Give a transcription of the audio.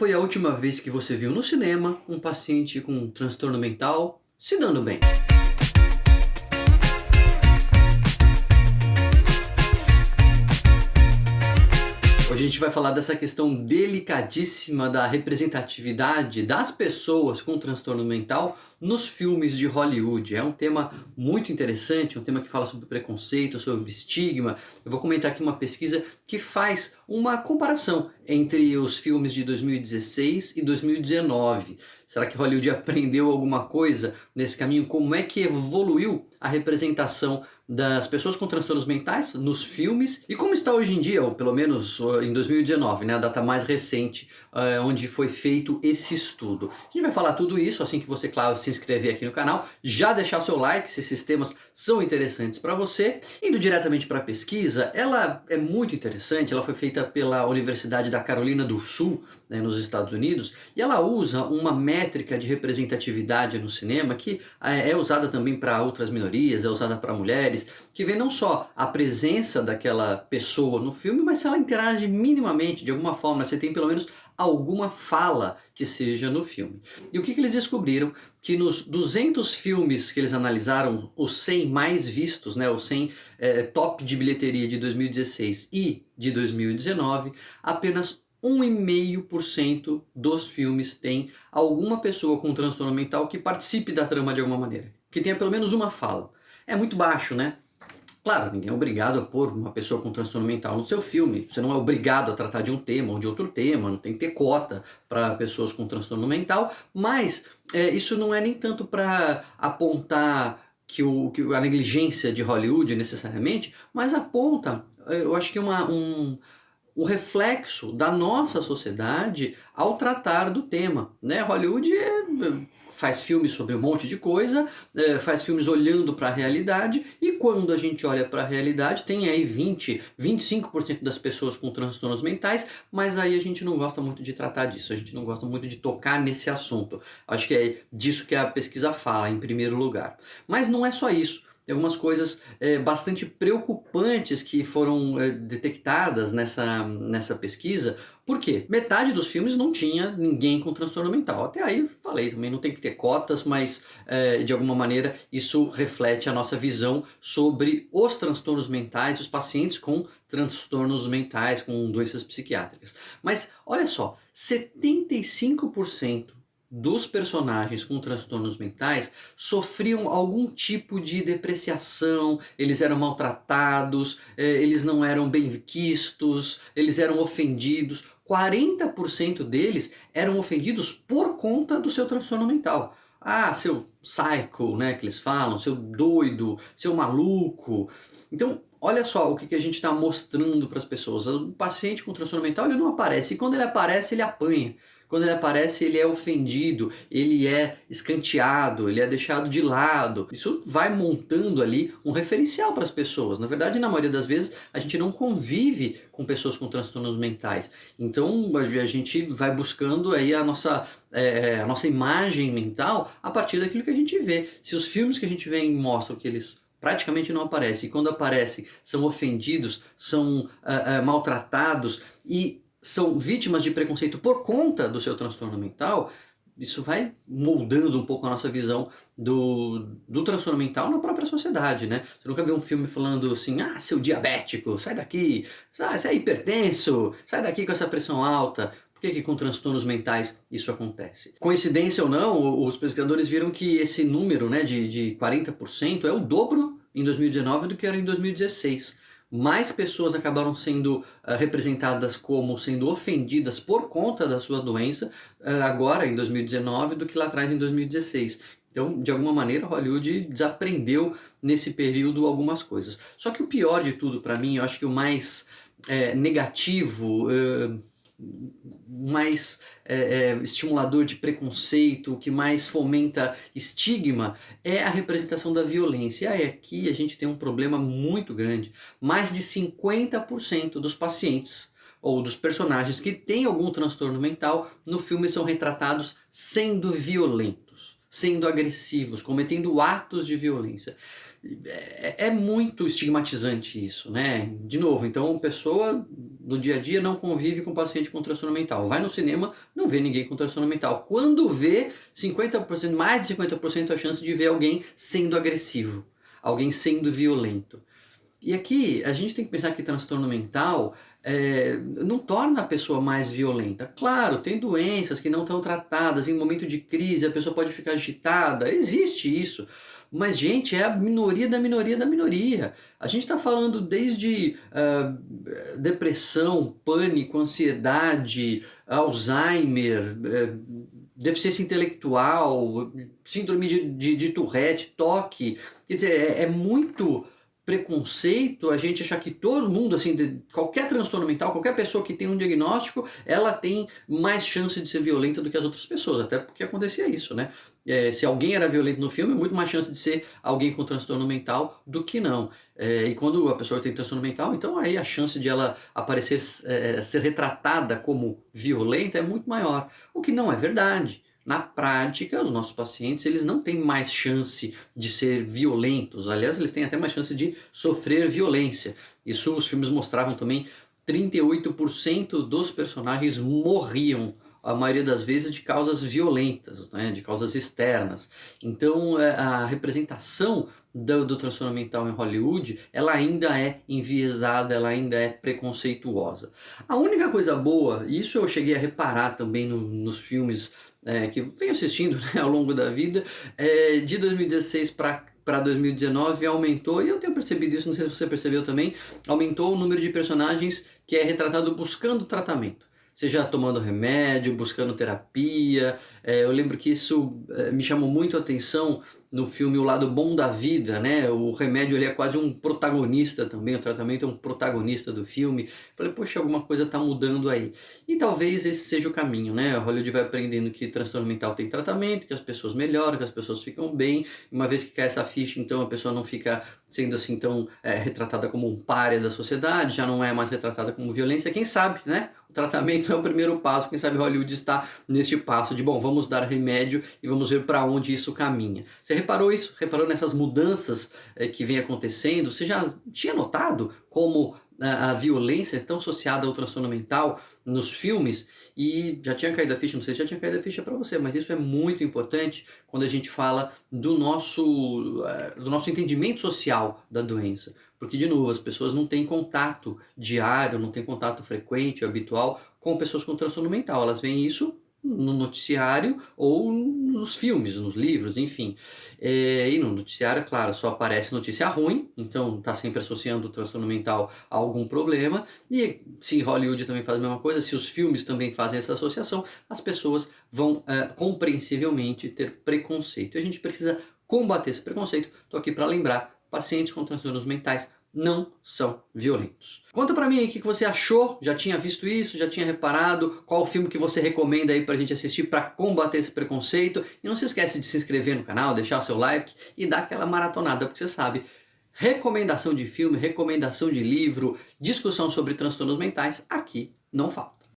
foi a última vez que você viu no cinema um paciente com um transtorno mental se dando bem? Hoje a gente vai falar dessa questão delicadíssima da representatividade das pessoas com transtorno mental nos filmes de Hollywood. É um tema muito interessante, um tema que fala sobre preconceito, sobre estigma. Eu vou comentar aqui uma pesquisa que faz uma comparação entre os filmes de 2016 e 2019. Será que Hollywood aprendeu alguma coisa nesse caminho? Como é que evoluiu a representação das pessoas com transtornos mentais nos filmes e como está hoje em dia, ou pelo menos em 2019, né, a data mais recente onde foi feito esse estudo. A gente vai falar tudo isso assim que você, claro, se inscrever aqui no canal, já deixar seu like se esses temas são interessantes para você. Indo diretamente para a pesquisa, ela é muito interessante, ela foi feita pela Universidade da Carolina do Sul, né, nos Estados Unidos, e ela usa uma métrica de representatividade no cinema que é usada também para outras minorias, é usada para mulheres, que vê não só a presença daquela pessoa no filme, mas se ela interage minimamente, de alguma forma, você tem pelo menos alguma fala que seja no filme. E o que eles descobriram? Que nos 200 filmes que eles analisaram, os 100 mais vistos, né, os 100 top de bilheteria de 2016 e de 2019, apenas 1,5% dos filmes tem alguma pessoa com transtorno mental que participe da trama de alguma maneira, que tenha pelo menos uma fala. É muito baixo, né? Claro, ninguém é obrigado a pôr uma pessoa com transtorno mental no seu filme. Você não é obrigado a tratar de um tema ou de outro tema, não tem que ter cota para pessoas com transtorno mental, mas isso não é nem tanto para apontar que a negligência de Hollywood necessariamente, mas aponta, eu acho que o reflexo da nossa sociedade ao tratar do tema, né? Hollywood faz filmes sobre um monte de coisa, faz filmes olhando para a realidade, e quando a gente olha para a realidade tem aí 25% das pessoas com transtornos mentais, mas aí a gente não gosta muito de tratar disso, a gente não gosta muito de tocar nesse assunto. Acho que é disso que a pesquisa fala em primeiro lugar. Mas não é só isso. Tem algumas coisas bastante preocupantes que foram detectadas nessa pesquisa. Por quê? Metade dos filmes não tinha ninguém com transtorno mental. Até aí falei também, não tem que ter cotas, mas de alguma maneira isso reflete a nossa visão sobre os transtornos mentais, os pacientes com transtornos mentais, com doenças psiquiátricas. Mas olha só, 75% dos personagens com transtornos mentais sofriam algum tipo de depreciação, eles eram maltratados, eles não eram bem quistos, eles eram ofendidos. 40% deles eram ofendidos por conta do seu transtorno mental. Ah, seu psycho, né, que eles falam, seu doido, seu maluco. Então, olha só o que a gente está mostrando para as pessoas. O paciente com transtorno mental ele não aparece, e quando ele aparece ele apanha. Quando ele aparece, ele é ofendido, ele é escanteado, ele é deixado de lado. Isso vai montando ali um referencial para as pessoas. Na verdade, na maioria das vezes, a gente não convive com pessoas com transtornos mentais. Então, a gente vai buscando aí a nossa imagem mental a partir daquilo que a gente vê. Se os filmes que a gente vê mostram que eles praticamente não aparecem, e quando aparecem, são ofendidos, são maltratados e são vítimas de preconceito por conta do seu transtorno mental, isso vai moldando um pouco a nossa visão do transtorno mental na própria sociedade, né? Você nunca viu um filme falando assim, ah, seu diabético, sai daqui, você é hipertenso, sai daqui com essa pressão alta. Por que com transtornos mentais isso acontece? Coincidência ou não, os pesquisadores viram que esse número, né, de 40% é o dobro em 2019 do que era em 2016. Mais pessoas acabaram sendo representadas como sendo ofendidas por conta da sua doença agora em 2019 do que lá atrás em 2016. Então, de alguma maneira, Hollywood desaprendeu nesse período algumas coisas. Só que o pior de tudo para mim, eu acho que o mais negativo, mais estimulador de preconceito, o que mais fomenta estigma, é a representação da violência. E aqui a gente tem um problema muito grande. Mais de 50% dos pacientes ou dos personagens que têm algum transtorno mental no filme são retratados sendo violentos, sendo agressivos, cometendo atos de violência. É muito estigmatizante isso, né? De novo, então a pessoa no dia a dia não convive com paciente com transtorno mental. Vai no cinema, não vê ninguém com transtorno mental. Quando vê, 50%, mais de 50% a chance de ver alguém sendo agressivo, alguém sendo violento. E aqui a gente tem que pensar que transtorno mental não torna a pessoa mais violenta. Claro, tem doenças que não estão tratadas, em momento de crise a pessoa pode ficar agitada, existe isso. Mas, gente, é a minoria da minoria da minoria. A gente está falando desde depressão, pânico, ansiedade, Alzheimer, deficiência intelectual, síndrome de Tourette, toque. Quer dizer, é muito preconceito a gente achar que todo mundo, assim, qualquer transtorno mental, qualquer pessoa que tem um diagnóstico, ela tem mais chance de ser violenta do que as outras pessoas, até porque acontecia isso, né? Se alguém era violento no filme, é muito mais chance de ser alguém com transtorno mental do que não. E quando a pessoa tem transtorno mental, então aí a chance de ela aparecer, ser retratada como violenta é muito maior, o que não é verdade. Na prática, os nossos pacientes eles não têm mais chance de ser violentos. Aliás, eles têm até mais chance de sofrer violência. Isso os filmes mostravam também. 38% dos personagens morriam, a maioria das vezes, de causas violentas, né? De causas externas. Então, a representação do transtorno mental em Hollywood, ela ainda é enviesada, ela ainda é preconceituosa. A única coisa boa, e isso eu cheguei a reparar também nos filmes que venho assistindo, né, ao longo da vida, de 2016 para 2019 aumentou, e eu tenho percebido isso, não sei se você percebeu também, aumentou o número de personagens que é retratado buscando tratamento. Seja tomando remédio, buscando terapia. Eu lembro que isso me chamou muito a atenção no filme O Lado Bom da Vida, né? O remédio ele é quase um protagonista também, o tratamento é um protagonista do filme. Falei, poxa, alguma coisa está mudando aí. E talvez esse seja o caminho, né? A Hollywood vai aprendendo que transtorno mental tem tratamento, que as pessoas melhoram, que as pessoas ficam bem. Uma vez que cai essa ficha, então a pessoa não fica sendo assim tão retratada como um pária da sociedade, já não é mais retratada como violência. Quem sabe, né? O tratamento é o primeiro passo, quem sabe Hollywood está neste passo de, bom, vamos dar remédio e vamos ver para onde isso caminha. Você reparou isso? Reparou nessas mudanças que vem acontecendo? Você já tinha notado como a violência é tão associada ao transtorno mental nos filmes? E já tinha caído a ficha, não sei se já tinha caído a ficha para você, mas isso é muito importante quando a gente fala do nosso entendimento social da doença. Porque, de novo, as pessoas não têm contato diário, não têm contato frequente, habitual com pessoas com transtorno mental. Elas veem isso no noticiário ou nos filmes, nos livros, enfim. E no noticiário, claro, só aparece notícia ruim, então está sempre associando o transtorno mental a algum problema. E se Hollywood também faz a mesma coisa, se os filmes também fazem essa associação, as pessoas vão compreensivelmente ter preconceito. E a gente precisa combater esse preconceito. Estou aqui para lembrar, pacientes com transtornos mentais não são violentos. Conta pra mim aí o que você achou, já tinha visto isso, já tinha reparado, qual o filme que você recomenda aí pra gente assistir pra combater esse preconceito. E não se esquece de se inscrever no canal, deixar o seu like e dar aquela maratonada, porque você sabe, recomendação de filme, recomendação de livro, discussão sobre transtornos mentais, aqui não falta.